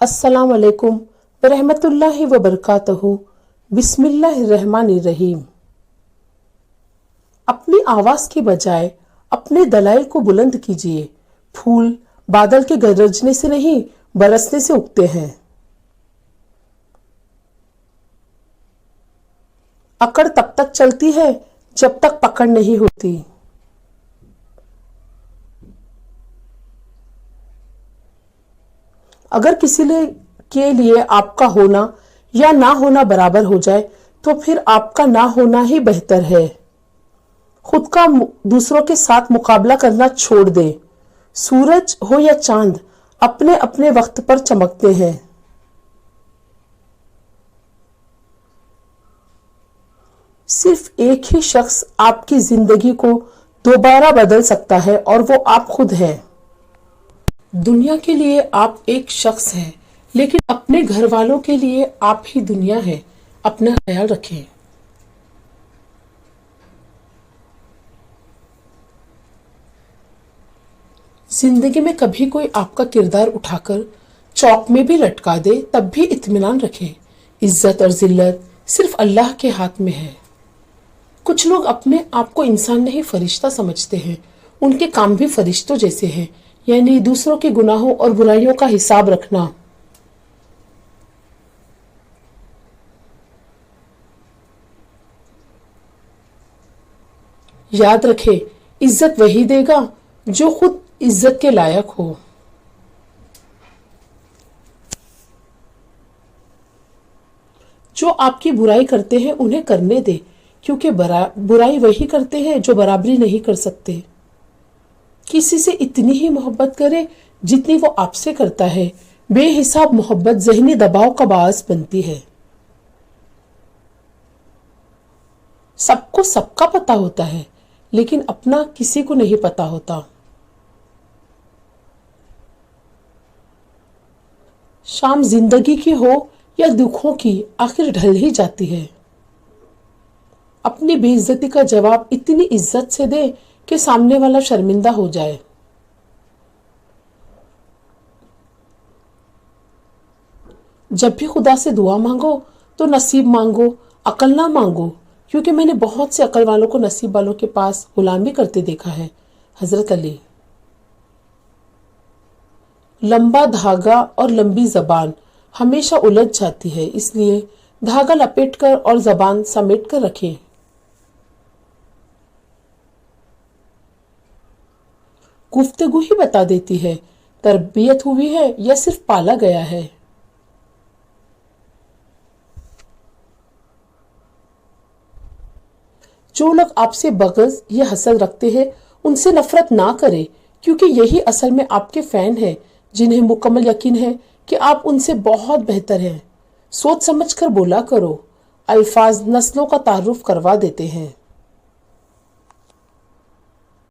अस्सलाम वालेकुम वरहमतुल्लाहि वबरकातुहू। बिस्मिल्लाहिर्रहमानिर्रहीम। अपनी आवाज के बजाय अपने दलाइल को बुलंद कीजिए। फूल बादल के गरजने से नहीं, बरसने से उगते हैं। अकड़ तब तक चलती है जब तक पकड़ नहीं होती। अगर किसी के लिए आपका होना या ना होना बराबर हो जाए तो फिर आपका ना होना ही बेहतर है। खुद का दूसरों के साथ मुकाबला करना छोड़ दें। सूरज हो या चांद अपने अपने वक्त पर चमकते हैं। सिर्फ एक ही शख्स आपकी जिंदगी को दोबारा बदल सकता है और वो आप खुद हैं। दुनिया के लिए आप एक शख्स हैं, लेकिन अपने घर वालों के लिए आप ही दुनिया है। अपना ख्याल रखें। जिंदगी में कभी कोई आपका किरदार उठाकर चौक में भी लटका दे तब भी इत्मीनान रखें। इज्जत और जिल्लत सिर्फ अल्लाह के हाथ में है। कुछ लोग अपने आप को इंसान नहीं फरिश्ता समझते हैं। उनके काम भी फरिश्तों जैसे हैं, यानी दूसरों के गुनाहों और बुराइयों का हिसाब रखना। याद रखें, इज्जत वही देगा जो खुद इज्जत के लायक हो। जो आपकी बुराई करते हैं उन्हें करने दे, क्योंकि बुराई वही करते हैं जो बराबरी नहीं कर सकते। किसी से इतनी ही मोहब्बत करें जितनी वो आपसे करता है। बेहिसाब मोहब्बत ज़हनी दबाव का बायस बनती है। सबको सबका पता होता है, लेकिन अपना किसी को नहीं पता होता। शाम जिंदगी की हो या दुखों की, आखिर ढल ही जाती है। अपनी बेइज्जती का जवाब इतनी इज्जत से दे कि सामने वाला शर्मिंदा हो जाए। जब भी खुदा से दुआ मांगो तो नसीब मांगो, अकल ना मांगो, क्योंकि मैंने बहुत से अकल वालों को नसीब वालों के पास गुलामी करते देखा है। हजरत अली। लंबा धागा और लंबी जबान हमेशा उलझ जाती है, इसलिए धागा लपेटकर और जबान समेट कर रखें। गुफ्तगू ही बता देती है तरबियत हुई है या सिर्फ पाला गया है। जो लोग आपसे बग़ज़ या हसद रखते हैं उनसे नफरत ना करें, क्योंकि यही असल में आपके फैन हैं, जिन्हें मुकम्मल यकीन है कि आप उनसे बहुत बेहतर हैं। सोच समझ कर बोला करो। अल्फाज नस्लों का तारुफ करवा देते हैं।